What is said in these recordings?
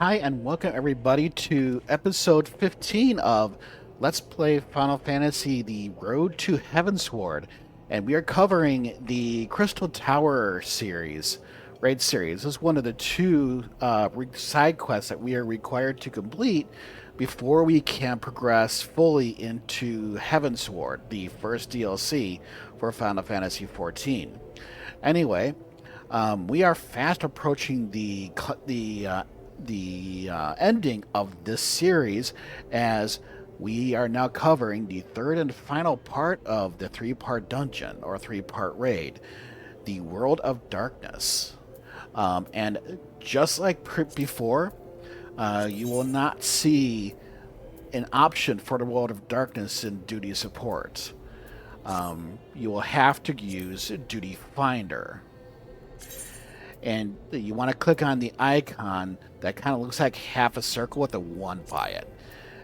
Hi, and welcome everybody to episode 15 of Let's Play Final Fantasy The Road to Heavensward. And we are covering the Crystal Tower series, raid series. This is one of the two side quests that we are required to complete before we can progress fully into Heavensward, the first DLC for Final Fantasy XIV. Anyway, we are fast approaching the ending of this series, as we are now covering the third and final part of the three-part dungeon or three-part raid, the World of Darkness. And just like before, you will not see an option for the World of Darkness in Duty Support. You will have to use Duty Finder. And you want to click on the icon that kind of looks like half a circle with a 1 by it.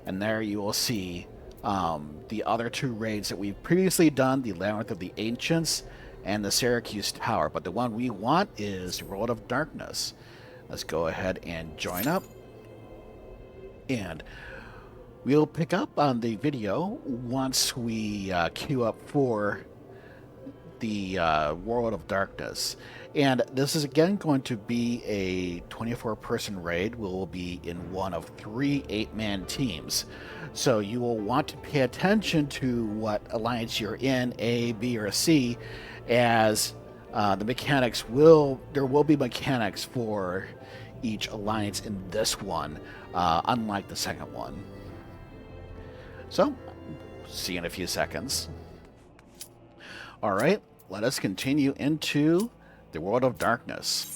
And there you will see the other two raids that we've previously done, the Labyrinth of the Ancients and the Syracuse Tower. But the one we want is World of Darkness. Let's go ahead and join up. And we'll pick up on the video once we queue up for the World of Darkness. And this is again going to be a 24-person raid. We will be in one of 3 8-man teams. So you will want to pay attention to what alliance you're in, A, B, or C, as the mechanics there will be mechanics for each alliance in this one, unlike the second one. So, see you in a few seconds. Alright, let us continue into the World of Darkness.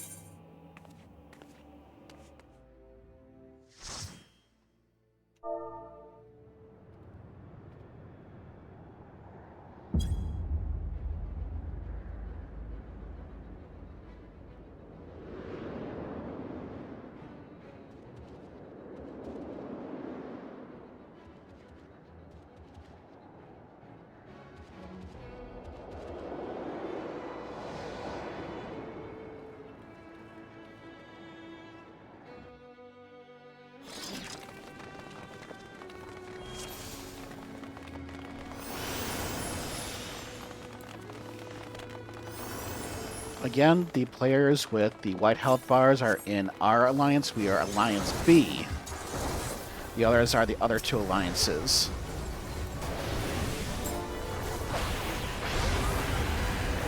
Again, the players with the white health bars are in our alliance. We are Alliance B. The others are the other 2 alliances.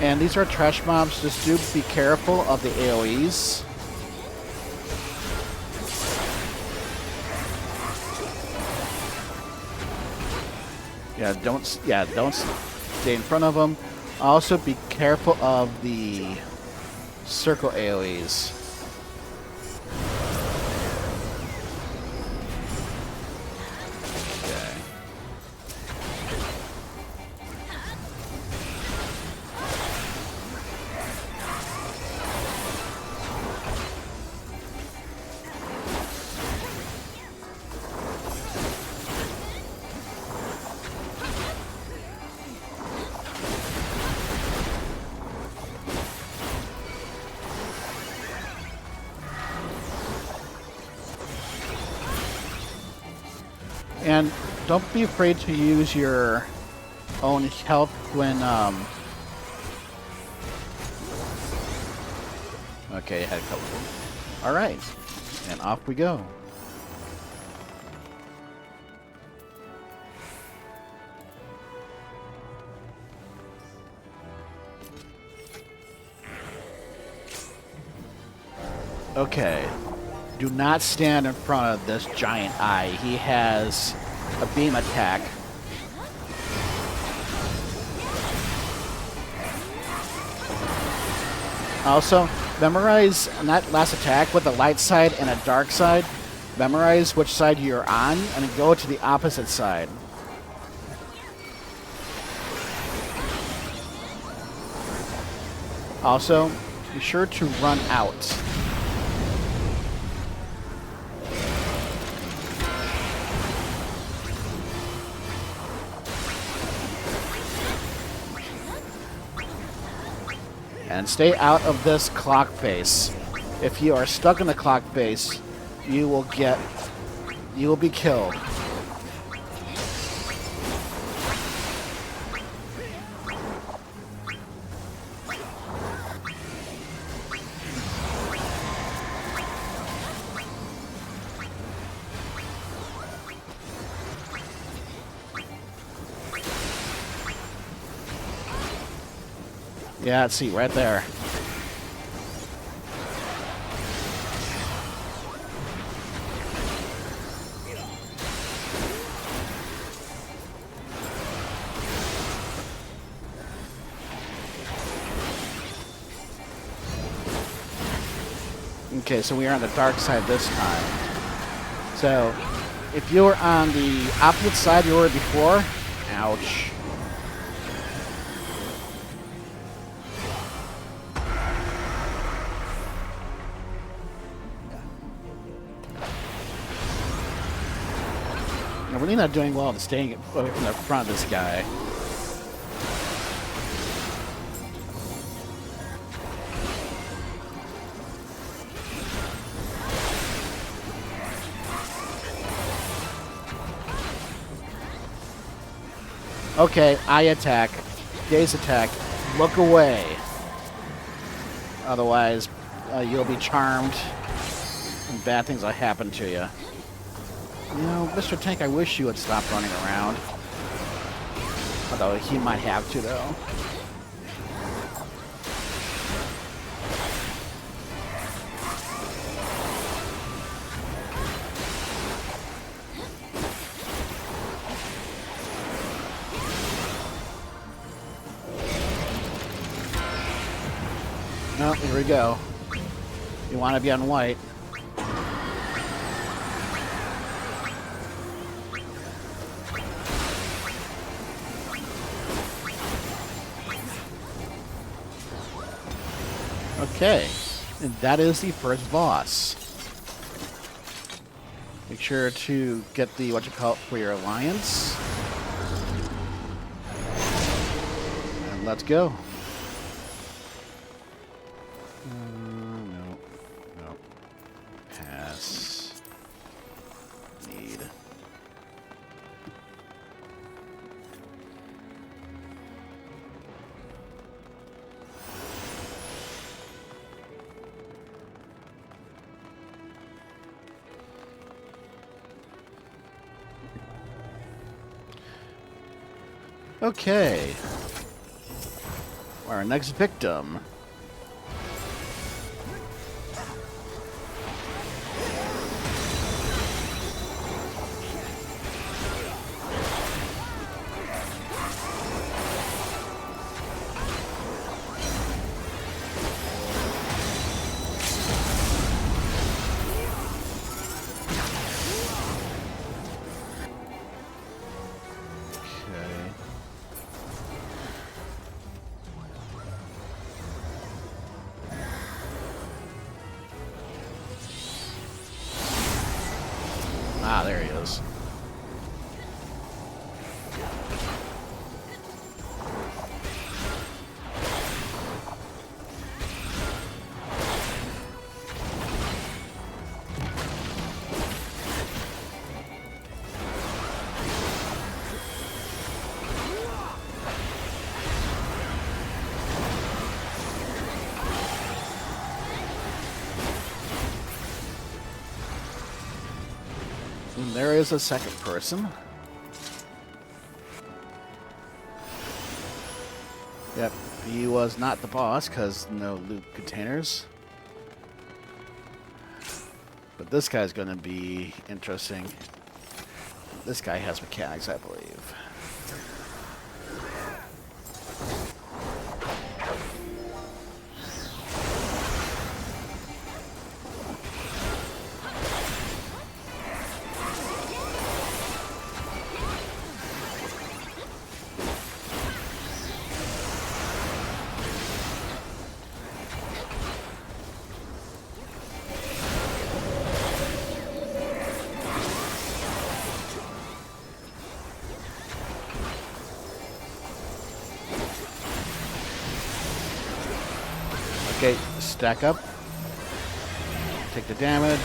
And these are trash mobs. Just do be careful of the AoEs. Don't stay in front of them. Also, be careful of the circle AoEs. Okay. And don't be afraid to use your own health when, Okay, I had a couple. Alright, and off we go. Okay. Do not stand in front of this giant eye. He has a beam attack. Also, memorize that last attack with a light side and a dark side. Memorize which side you're on and then go to the opposite side. Also, be sure to run out. And stay out of this clock face. If you are stuck in the clock face, you will be killed. Yeah, see, right there. Okay, so we are on the dark side this time. So, if you were on the opposite side you were before, ouch. We're really not doing well in staying away from the front of this guy. Okay, I attack. Gaze attack. Look away. Otherwise, you'll be charmed and bad things will happen to you. You know, Mr. Tank, I wish you would stop running around. Although he might have to, though. Oh, here we go. You want to be on white. Okay, and that is the first boss. Make sure to get the whatchamacallit for your alliance. And let's go. No. Pass. Need. Okay. Our next victim. Ah, there he is. And there is a second person. Yep, he was not the boss because no loot containers. But this guy's going to be interesting. This guy has mechanics, I believe. Okay, stack up. Take the damage.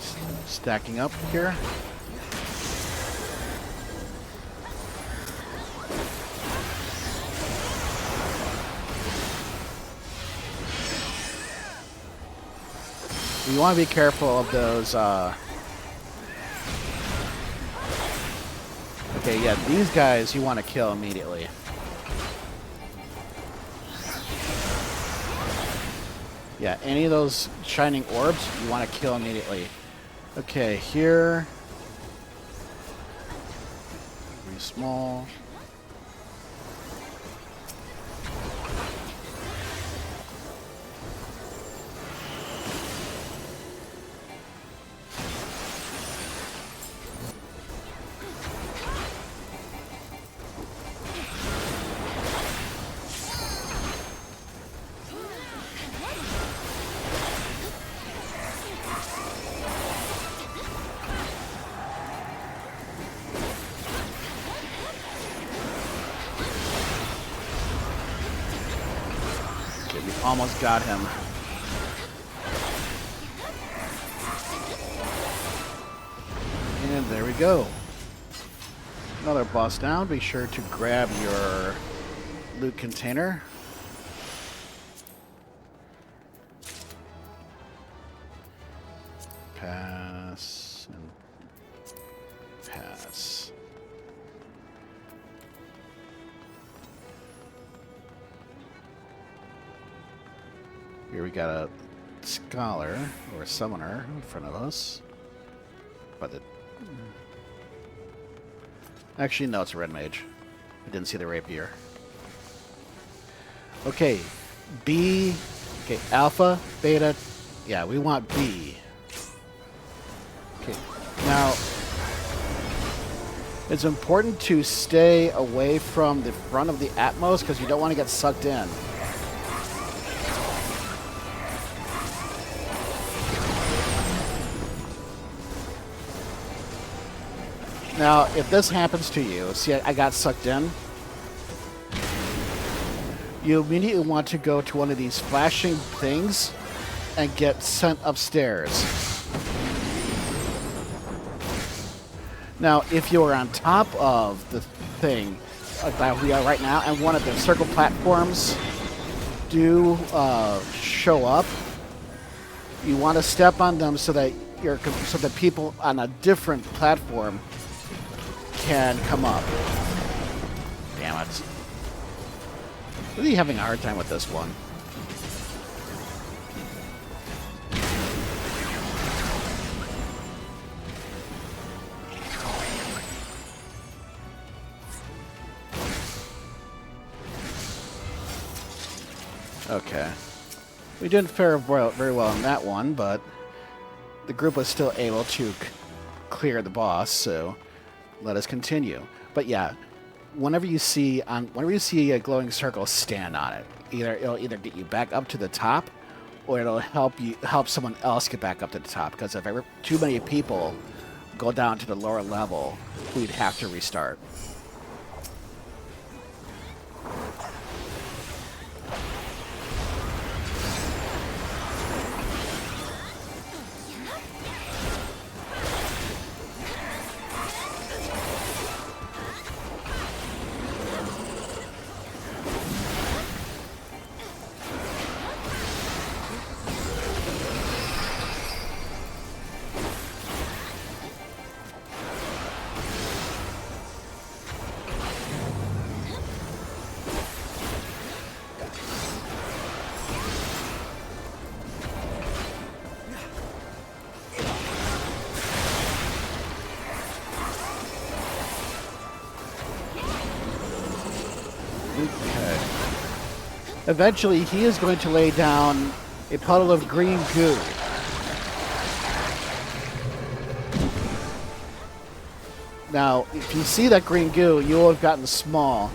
start stacking up here. You want to be careful of those. Okay, yeah, these guys you want to kill immediately. Yeah, any of those shining orbs you want to kill immediately. Okay, here. Very small. Almost got him. And there we go. Another boss down. Be sure to grab your loot container. Pass and pass. Here we got a scholar or a summoner in front of us. But the actually no, it's a red mage. I didn't see the rapier. Okay, B. Okay, alpha, beta. Yeah, we want B. Okay, now it's important to stay away from the front of the Atmos because you don't want to get sucked in. Now, if this happens to you, see, I got sucked in. You immediately want to go to one of these flashing things and get sent upstairs. Now, if you're on top of the thing that we are right now, and one of the circle platforms do show up, you want to step on them so that people on a different platform can come up. Damn it. Really having a hard time with this one. Okay. We didn't fare very well in that one, but the group was still able to clear the boss, so let us continue. But yeah, whenever you see a glowing circle, stand on it. It'll either get you back up to the top, or it'll help someone else get back up to the top. Because if ever too many people go down to the lower level, we'd have to restart. Okay. Eventually, he is going to lay down a puddle of green goo. Now, if you see that green goo, you will have gotten small.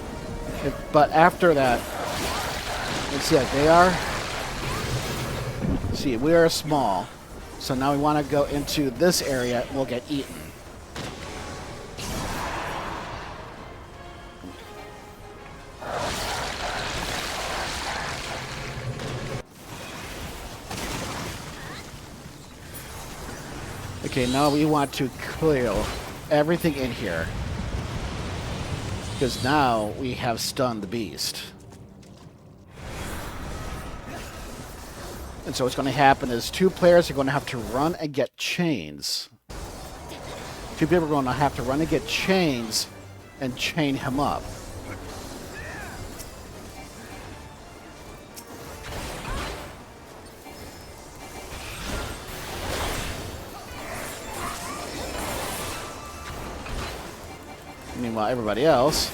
But after that, let's see, they are. See, we are small. So now we want to go into this area and we'll get eaten. Okay, now we want to clear everything in here. Because now we have stunned the beast. And so what's going to happen is two players are going to have to run and get chains. Two people are going to have to run and get chains and chain him up. Meanwhile, everybody else...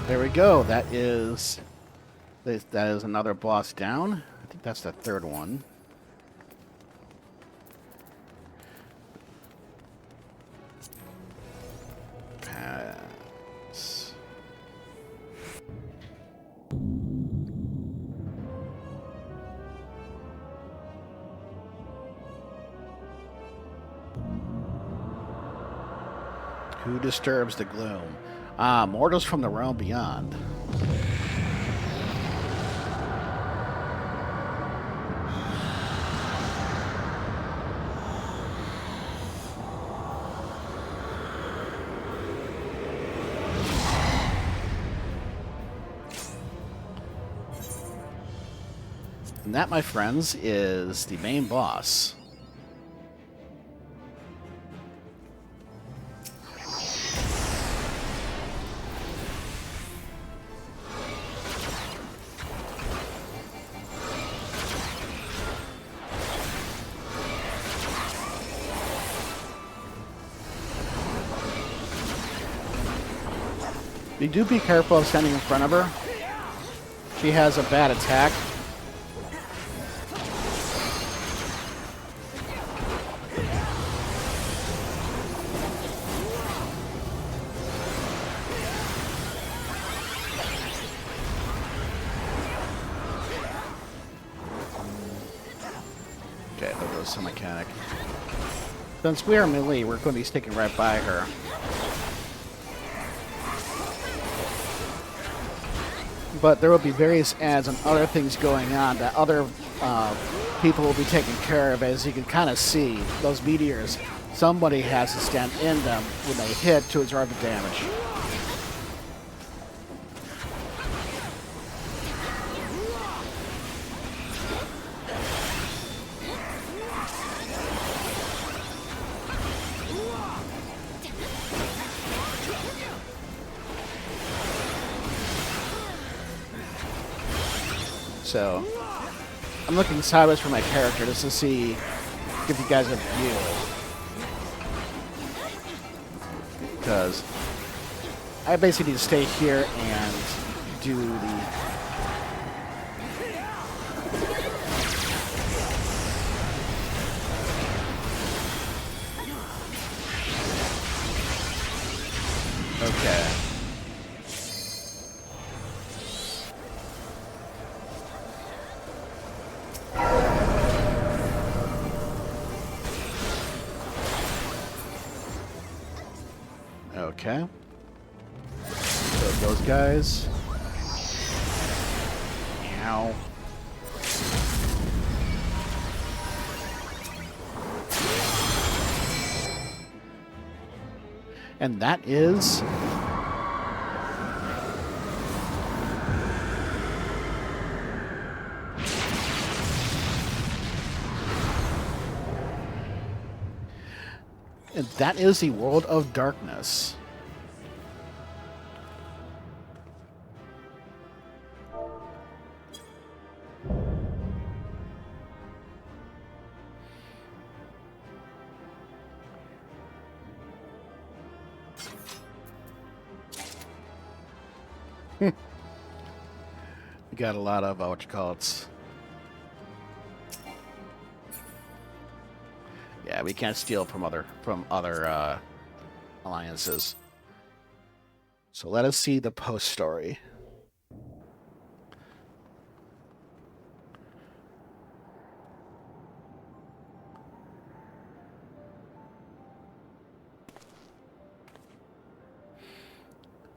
There we go. That is another boss down. I think that's the third one. Pass. Who disturbs the gloom? Ah, mortals from the realm beyond. And that, my friends, is the main boss. You do be careful of standing in front of her. She has a bad attack. Okay, there goes some mechanic. Since we are melee, we're going to be sticking right by her. But there will be various ads and other things going on that other people will be taking care of. As you can kind of see, those meteors, somebody has to stand in them when they hit to absorb the damage. So, I'm looking sideways for my character just to see, give you guys a view. Because I basically need to stay here and do the... Okay. Okay. So those guys. Ow. And that is... And that is the World of Darkness. We got a lot of, what you call it. Yeah, we can't steal from other alliances. So let us see the post story.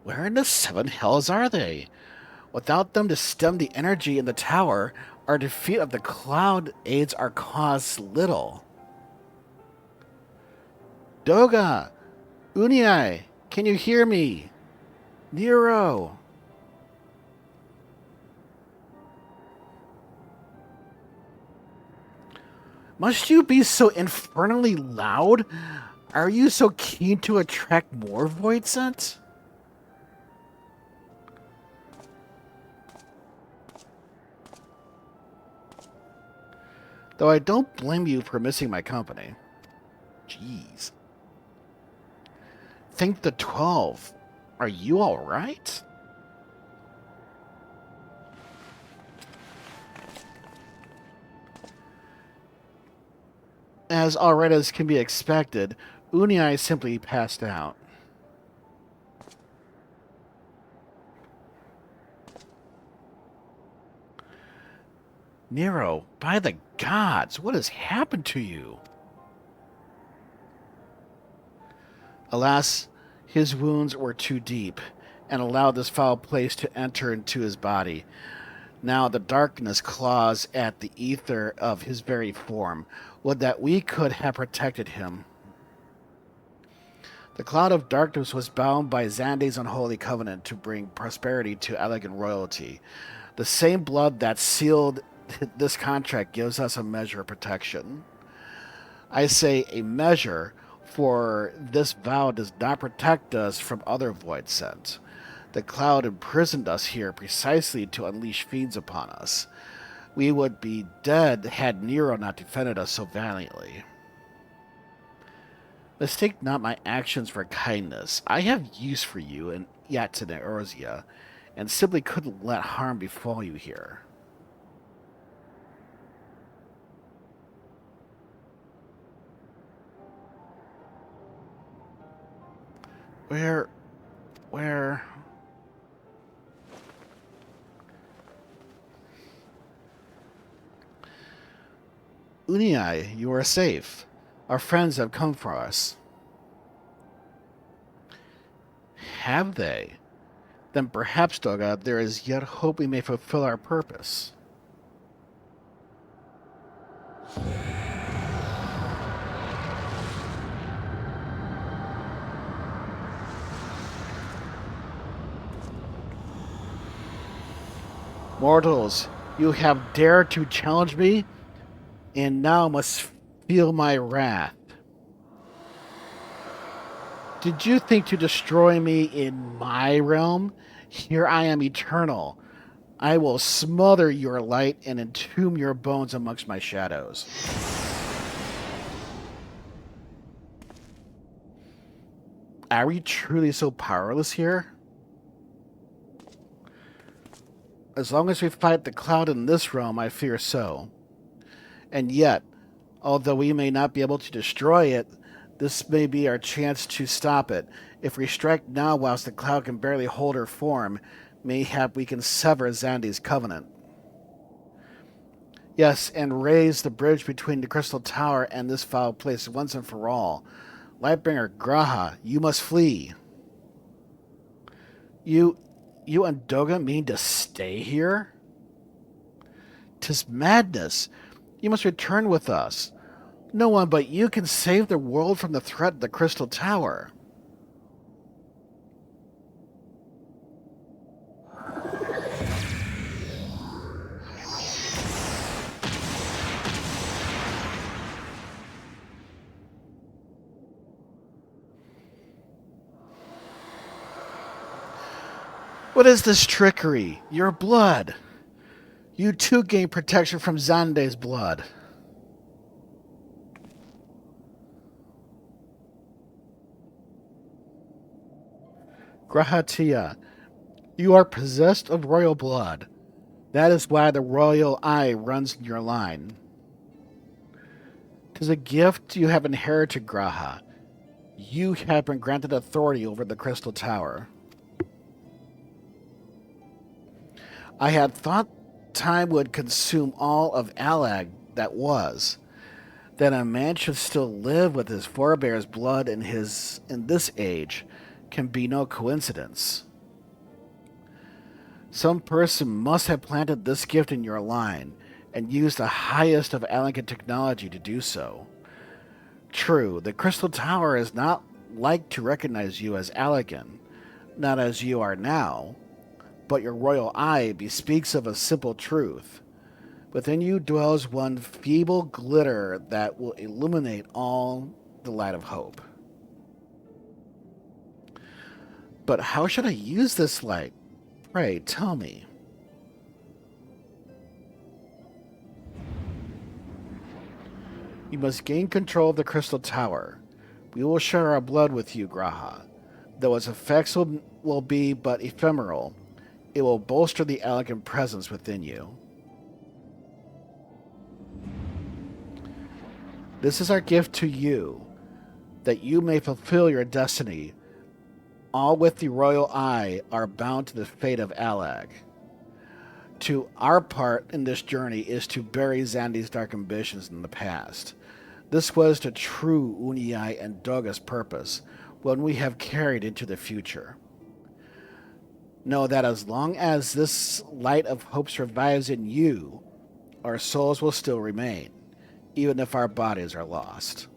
Where in the seven hells are they? Without them to stem the energy in the tower, our defeat of the cloud aids our cause little. Doga! Unei! Can you hear me? Nero! Must you be so infernally loud? Are you so keen to attract more void scent? Though I don't blame you for missing my company. Jeez. Think the 12. Are you alright? As alright as can be expected, Unei simply passed out. Nero, by the gods, what has happened to you? Alas, his wounds were too deep, and allowed this foul place to enter into his body. Now the darkness claws at the ether of his very form. Would that we could have protected him. The cloud of darkness was bound by Xande's unholy covenant to bring prosperity to Allagan royalty. The same blood that sealed this contract gives us a measure of protection. I say a measure, for this vow does not protect us from other void scent. The cloud imprisoned us here precisely to unleash fiends upon us. We would be dead had Nero not defended us so valiantly. Mistake not my actions for kindness. I have use for you and yet in Eorzea, and simply couldn't let harm befall you here. Where... Unei, you are safe. Our friends have come for us. Have they? Then perhaps, Doga, there is yet hope we may fulfill our purpose. Mortals, you have dared to challenge me, and now must feel my wrath. Did you think to destroy me in my realm? Here I am eternal. I will smother your light and entomb your bones amongst my shadows. Are we truly so powerless here? As long as we fight the cloud in this realm, I fear so. And yet, although we may not be able to destroy it, this may be our chance to stop it. If we strike now whilst the cloud can barely hold her form, mayhap we can sever Xande's covenant. Yes, and raise the bridge between the Crystal Tower and this foul place once and for all. Lightbringer Graha, you must flee. You and Doga mean to stay here? 'Tis madness. You must return with us. No one but you can save the world from the threat of the Crystal Tower. What is this trickery? Your blood. You too gain protection from Xande's blood. Graha, you are possessed of royal blood. That is why the royal eye runs in your line. 'Tis a gift you have inherited, Graha. You have been granted authority over the Crystal Tower. I had thought time would consume all of Allagan that was. That a man should still live with his forebears' blood in this age can be no coincidence. Some person must have planted this gift in your line and used the highest of Allagan technology to do so. True, the Crystal Tower is not like to recognize you as Allagan, not as you are now, but your royal eye bespeaks of a simple truth. Within you dwells one feeble glitter that will illuminate all the light of hope. But how should I use this light? Pray, tell me. You must gain control of the Crystal Tower. We will share our blood with you, Graha. Though its effects will be but ephemeral, it will bolster the Allagan presence within you. This is our gift to you, that you may fulfill your destiny. All with the royal eye are bound to the fate of Allagan. To our part in this journey is to bury Xande's dark ambitions in the past. This was the true Unei and Doga's purpose, one we have carried into the future. Know that as long as this light of hope survives in you, our souls will still remain, even if our bodies are lost.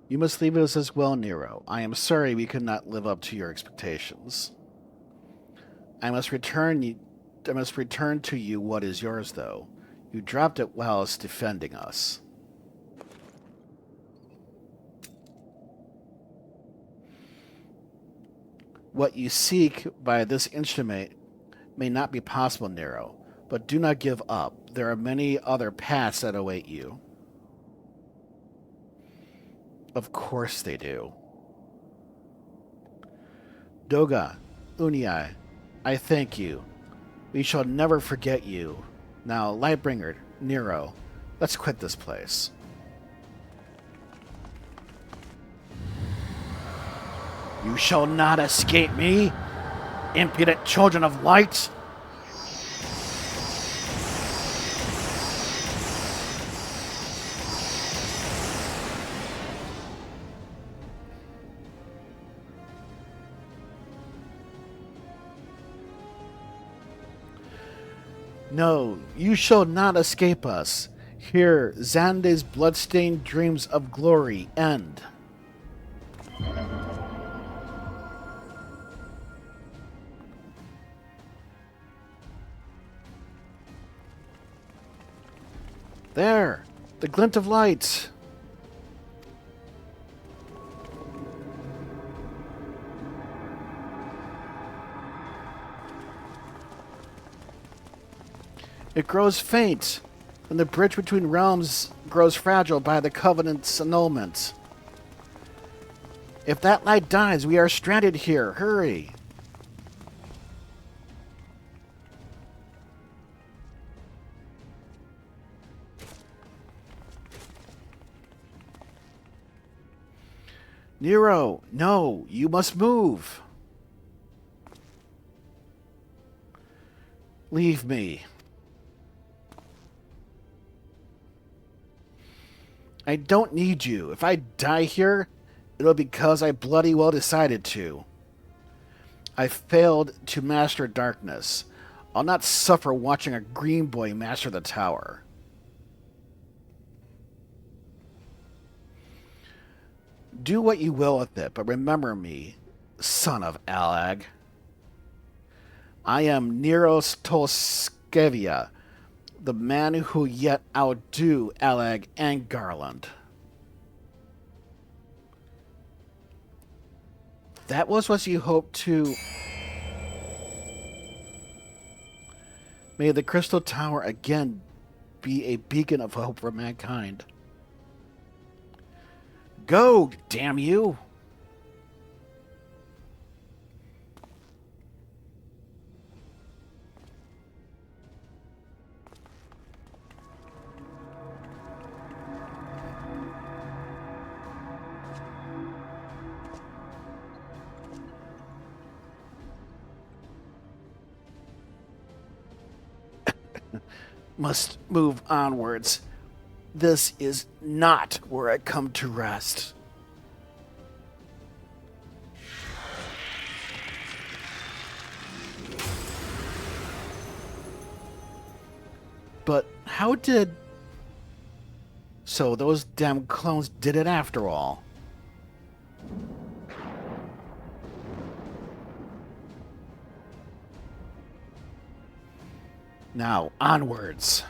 You must leave us as well, Nero. I am sorry we could not live up to your expectations. I must return to you what is yours, though. You dropped it whilst defending us. What you seek by this instrument may not be possible, Nero, but do not give up. There are many other paths that await you. Of course they do. Doga, Unei, I thank you. We shall never forget you. Now, Lightbringer, Nero, let's quit this place. You shall not escape me, impudent children of light! No, you shall not escape us. Here, Xande's bloodstained dreams of glory end. There, the glint of light. It grows faint, and the bridge between realms grows fragile by the Covenant's annulment. If that light dies, we are stranded here. Hurry! Nero, no, you must move. Leave me. I don't need you. If I die here, it'll be because I bloody well decided to. I failed to master darkness. I'll not suffer watching a green boy master the tower. Do what you will with it, but remember me, son of Allag. I am Neros Toskevia, the man who yet outdo Allag and Garland. That was what you hoped to... May the Crystal Tower again be a beacon of hope for mankind. Go, damn you! Must move onwards. This is not where I come to rest. But how did... So those damn clones did it after all. Now, onwards.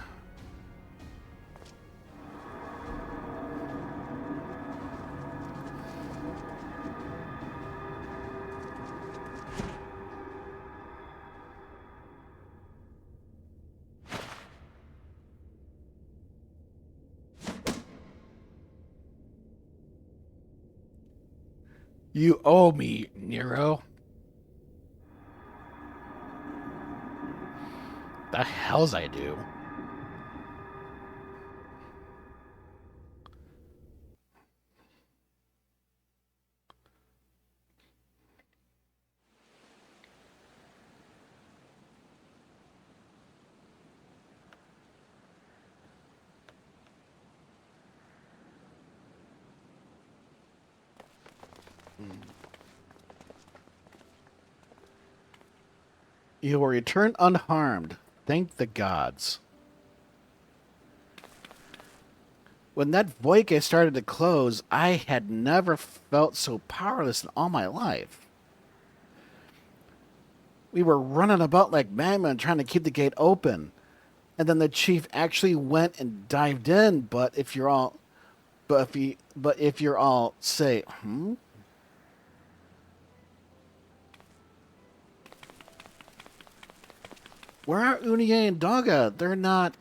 You owe me, Nero. The hell's I do? You will return unharmed. Thank the gods. When that void gate started to close, I had never felt so powerless in all my life. We were running about like madmen trying to keep the gate open. And then the chief actually went and dived in, but if you're all say, where are Unei and Doga? They're not...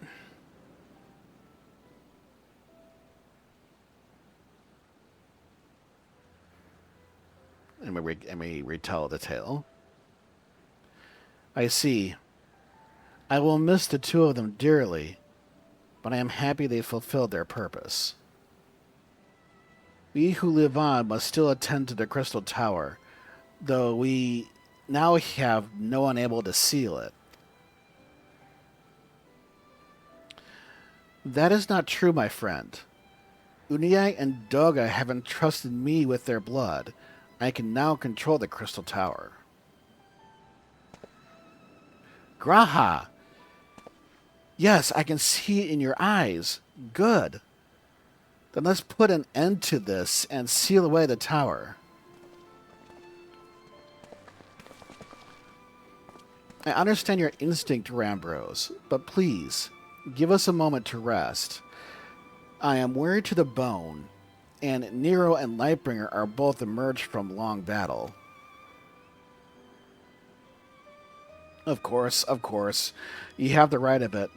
Let me retell the tale. I see. I will miss the two of them dearly, but I am happy they fulfilled their purpose. We who live on must still attend to the Crystal Tower, though we now have no one able to seal it. That is not true, my friend. Unei and Doga have entrusted me with their blood. I can now control the Crystal Tower. Graha! Yes, I can see it in your eyes. Good. Then let's put an end to this and seal away the tower. I understand your instinct, Rambros, but please, give us a moment to rest. I am weary to the bone, and Nero and Lightbringer are both emerged from long battle. Of course. You have the right of it.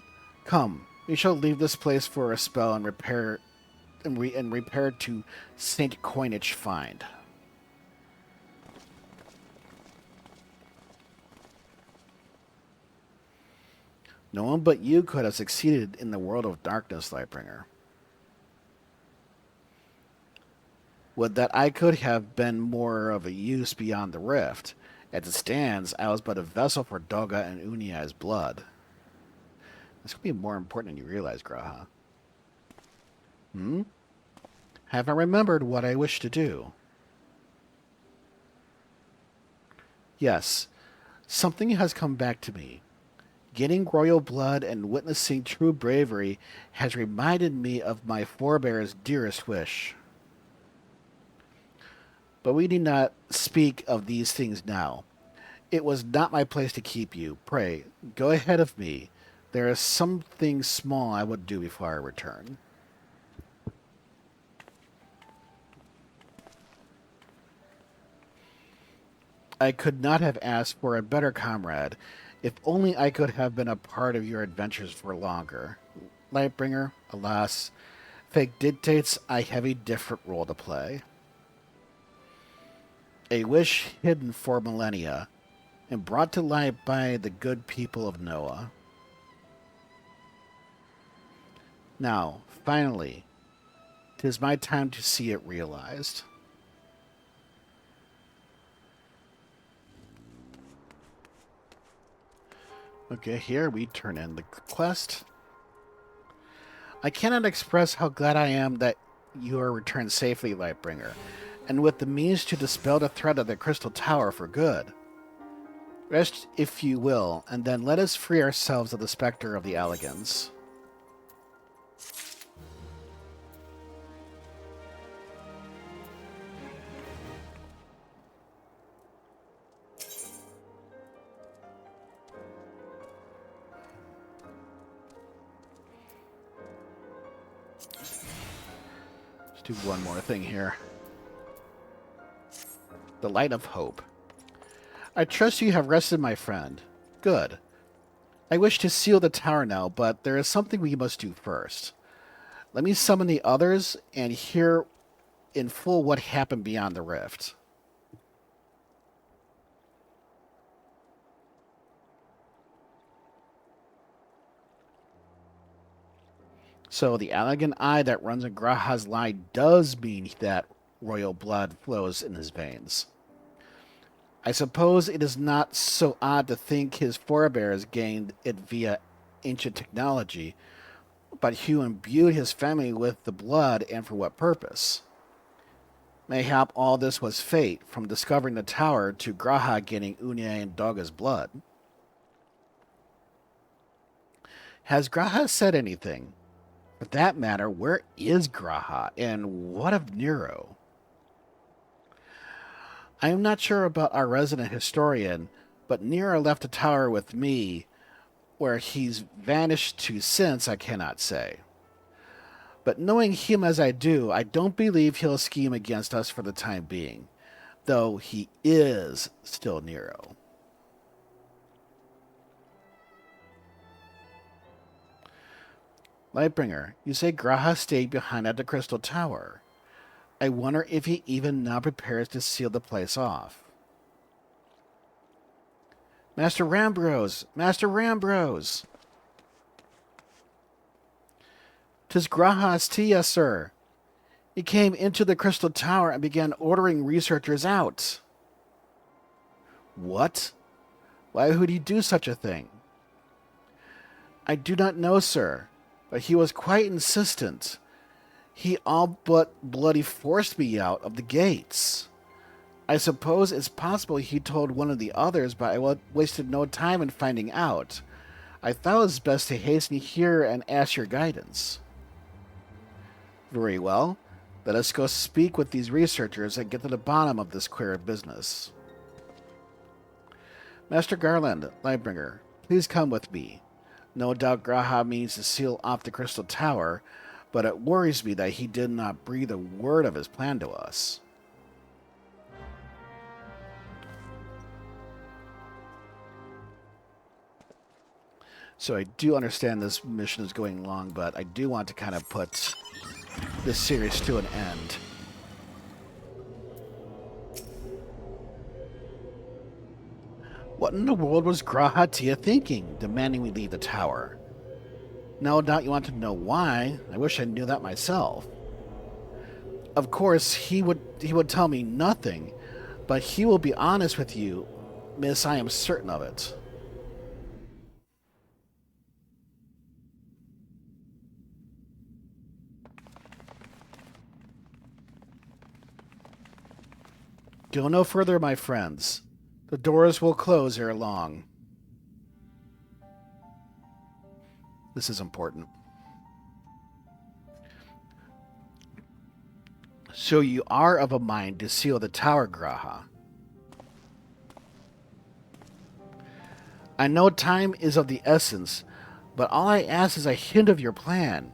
Come, we shall leave this place for a spell and repair to Saint Coinage Find. No one but you could have succeeded in the world of darkness, Lightbringer. Would that I could have been more of a use beyond the rift. As it stands, I was but a vessel for Doga and Unei's blood. This could be more important than you realize, Graha. Hmm? Have I remembered what I wish to do? Yes, something has come back to me. Getting royal blood and witnessing true bravery has reminded me of my forebear's dearest wish. But we need not speak of these things now. It was not my place to keep you. Pray, go ahead of me. There is something small I would do before I return. I could not have asked for a better comrade. If only I could have been a part of your adventures for longer. Lightbringer, alas, fate dictates I have a different role to play. A wish hidden for millennia, and brought to light by the good people of Noah. Now, finally, 'tis my time to see it realized. Okay, here we turn in the quest. I cannot express how glad I am that you are returned safely, Lightbringer, and with the means to dispel the threat of the Crystal Tower for good. Rest, if you will, and then let us free ourselves of the specter of the Allagans. Let's do one more thing here. The Light of Hope. I trust you have rested, my friend. Good. I wish to seal the tower now, but there is something we must do first. Let me summon the others and hear in full what happened beyond the rift. So the Allagan eye that runs in Graha's line does mean that royal blood flows in his veins. I suppose it is not so odd to think his forebears gained it via ancient technology, but who imbued his family with the blood and for what purpose? Mayhap all this was fate, from discovering the tower to Graha gaining Unei and Doga's blood. Has Graha said anything? For that matter, where is Graha, and what of Nero? I am not sure about our resident historian, but Nero left the tower with me. Where he's vanished to since, I cannot say. But knowing him as I do, I don't believe he'll scheme against us for the time being, though he is still Nero. Lightbringer, you say Graha stayed behind at the Crystal Tower. I wonder if he even now prepares to seal the place off. Master Rambrose! Master Rambrose! 'Tis Graha's Tia, sir. He came into the Crystal Tower and began ordering researchers out. What? Why would he do such a thing? I do not know, sir, but he was quite insistent. He all but bloody forced me out of the gates. I suppose it's possible he told one of the others, but I wasted no time in finding out. I thought it was best to hasten here and ask your guidance. Very well. Let us go speak with these researchers and get to the bottom of this queer business. Master Garland, Lightbringer, please come with me. No doubt Graha means to seal off the Crystal Tower, but it worries me that he did not breathe a word of his plan to us. So I do understand this mission is going long, but I do want to kind of put this series to an end. What in the world was Graha Tia thinking, demanding we leave the tower? No doubt you want to know why. I wish I knew that myself. Of course, he would tell me nothing, but he will be honest with you, miss, I am certain of it. Go no further, my friends. The doors will close ere long. This is important. So you are of a mind to seal the tower, Graha. I know time is of the essence, but all I ask is a hint of your plan.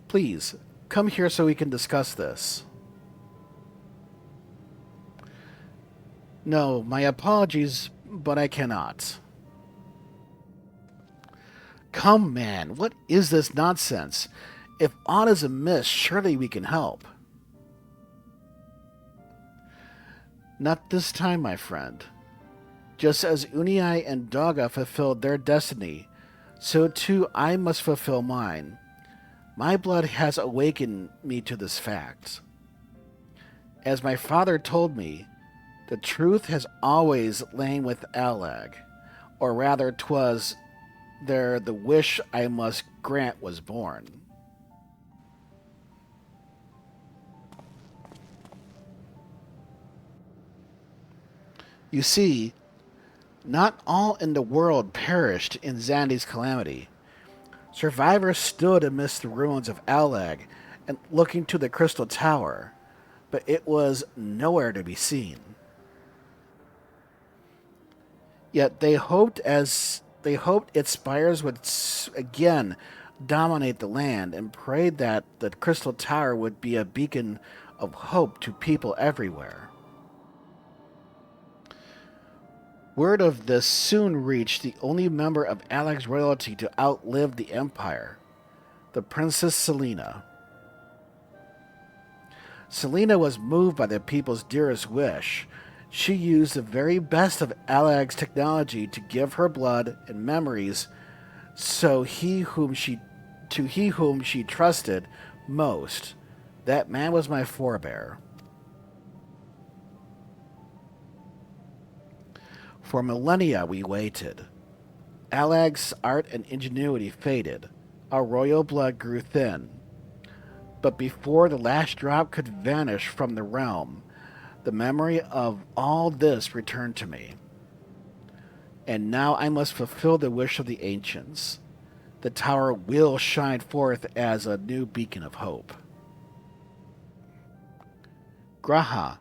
Please, come here so we can discuss this. No, my apologies, but I cannot. Come, man, what is this nonsense? If aught is amiss, surely we can help. Not this time, my friend. Just as Unei and Doga fulfilled their destiny, so too I must fulfill mine. My blood has awakened me to this fact. As my father told me, the truth has always lain with Allagan, or rather 'twas there the wish I must grant was born. You see, not all in the world perished in Xandi's calamity. Survivors stood amidst the ruins of Allagan and looking to the Crystal Tower, but it was nowhere to be seen. Yet they hoped its spires would again dominate the land and prayed that the Crystal Tower would be a beacon of hope to people everywhere. Word of this soon reached the only member of Allagan's royalty to outlive the Empire, the Princess Selena. Selena was moved by the people's dearest wish. She used the very best of Allagan's technology to give her blood and memories to he whom she trusted most. That man was my forebear. For millennia we waited. Allagan's art and ingenuity faded. Our royal blood grew thin. But before the last drop could vanish from the realm, the memory of all this returned to me. And now I must fulfill the wish of the ancients. The tower will shine forth as a new beacon of hope. Graha,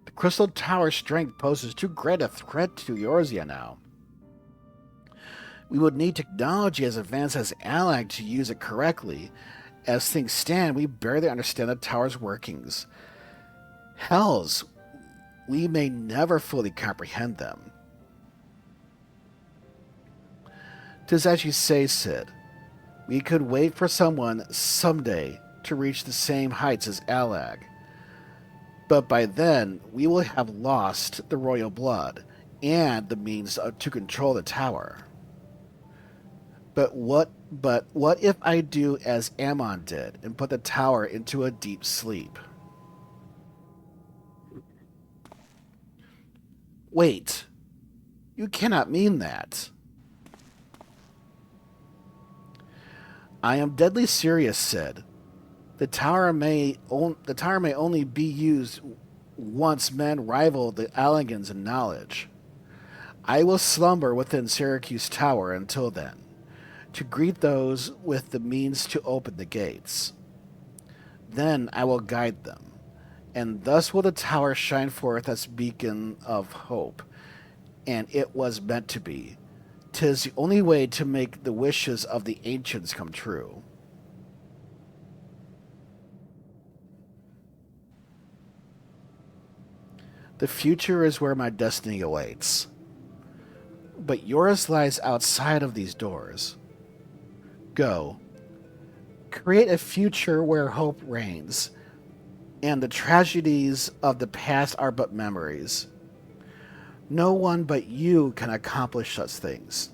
the Crystal Tower's strength poses too great a threat to Eorzea now. We would need technology as advanced as Allagan to use it correctly. As things stand, we barely understand the tower's workings. Hells, we may never fully comprehend them. 'Tis as you say, Cid. We could wait for someone someday to reach the same heights as Allagan. But by then, we will have lost the royal blood and the means to control the tower. But what if I do as Ammon did and put the tower into a deep sleep? Wait, you cannot mean that. I am deadly serious, Cid. The tower may only be used once men rival the Allagans in knowledge. I will slumber within Syracuse Tower until then, to greet those with the means to open the gates. Then I will guide them, and thus will the tower shine forth as a beacon of hope. And it was meant to be. 'Tis the only way to make the wishes of the ancients come true. The future is where my destiny awaits. But yours lies outside of these doors. Go. Create a future where hope reigns, and the tragedies of the past are but memories. No one but you can accomplish such things.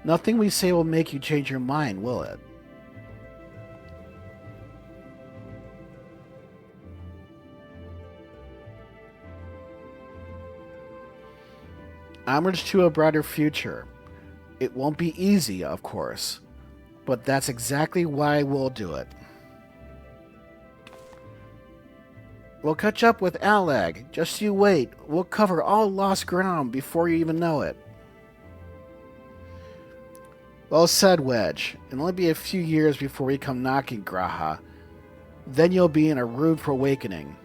Nothing we say will make you change your mind, will it? Onwards to a brighter future. It won't be easy, of course, but that's exactly why we'll do it. We'll catch up with Allagan. Just you wait. We'll cover all lost ground before you even know it. Well said, Wedge. It'll only be a few years before we come knocking, Graha. Then you'll be in a room for awakening.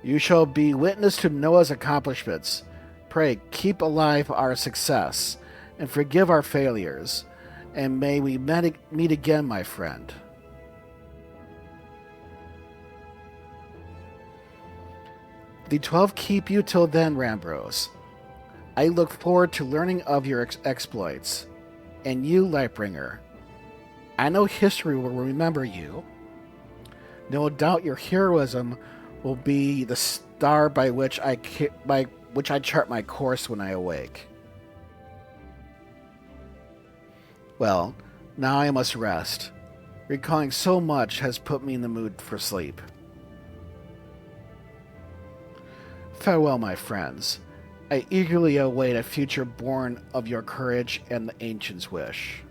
You shall be witness to Noah's accomplishments. Pray, keep alive our success, and forgive our failures. And may we meet again, my friend. The 12 keep you till then, Rambros. I look forward to learning of your exploits. And you, Lightbringer. I know history will remember you. No doubt your heroism will be the star by which I chart my course when I awake. Well, now I must rest. Recalling so much has put me in the mood for sleep. Farewell, my friends. I eagerly await a future born of your courage and the ancient's wish.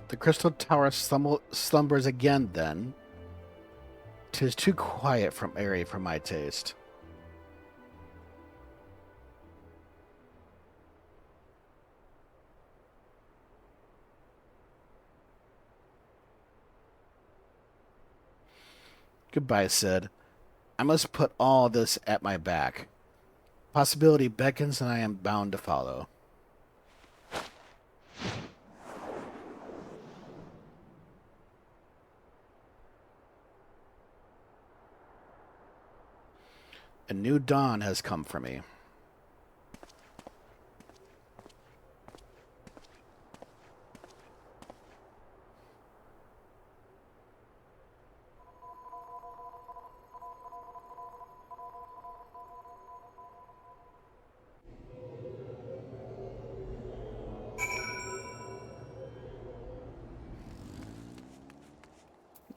The crystal tower slumbers again, then. 'Tis too quiet from airy for my taste. Goodbye, Sid. I must put all this at my back. Possibility beckons and I am bound to follow. A new dawn has come for me.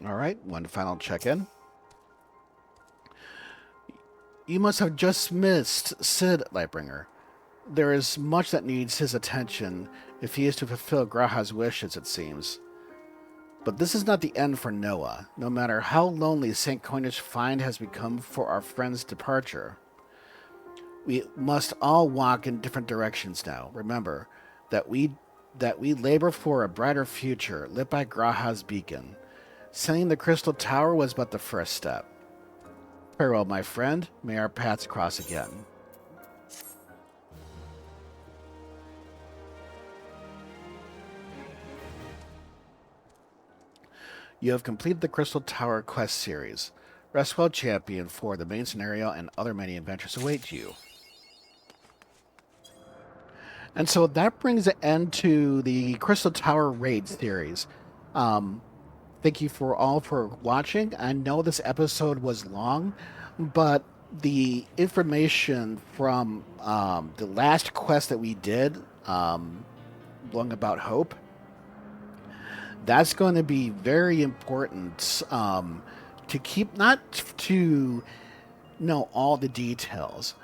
All right, one final check-in. You must have just missed Sid, Lightbringer. There is much that needs his attention if he is to fulfill Graha's wishes, it seems. But this is not the end for Noah, no matter how lonely St. Coinage Find has become for our friend's departure. We must all walk in different directions now. Remember that we labor for a brighter future lit by Graha's beacon. Sending the Crystal Tower was but the first step. Farewell, my friend. May our paths cross again. You have completed the Crystal Tower quest series. Rest well, champion, for the main scenario and other many adventures await you. And so that brings an end to the Crystal Tower raid series. Thank you all for watching. I know this episode was long, but the information from the last quest that we did, Long About Hope, that's going to be very important to keep, not to know all the details,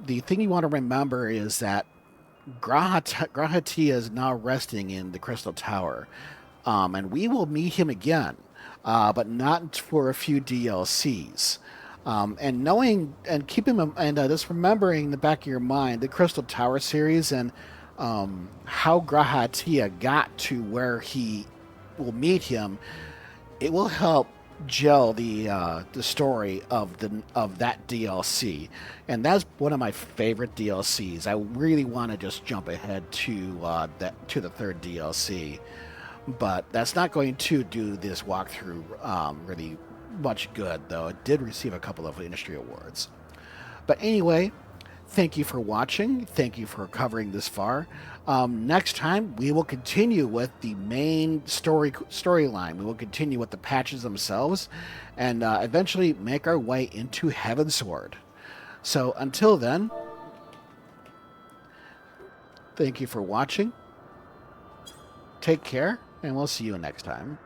the thing you want to remember is that Graha Tia is now resting in the Crystal Tower, and we will meet him again, but not for a few DLCs. And knowing and keeping and just remembering in the back of your mind the Crystal Tower series and how Graha Tia got to where he will meet him, it will help gel the story of that DLC, and that's one of my favorite DLCs. I really want to just jump ahead to the third DLC, but that's not going to do this walkthrough really much good, though it did receive a couple of industry awards. But anyway, thank you for watching. Thank you for covering this far. Next time, we will continue with the main storyline. We will continue with the patches themselves, and eventually make our way into Heavensward. So until then, thank you for watching. Take care, and we'll see you next time.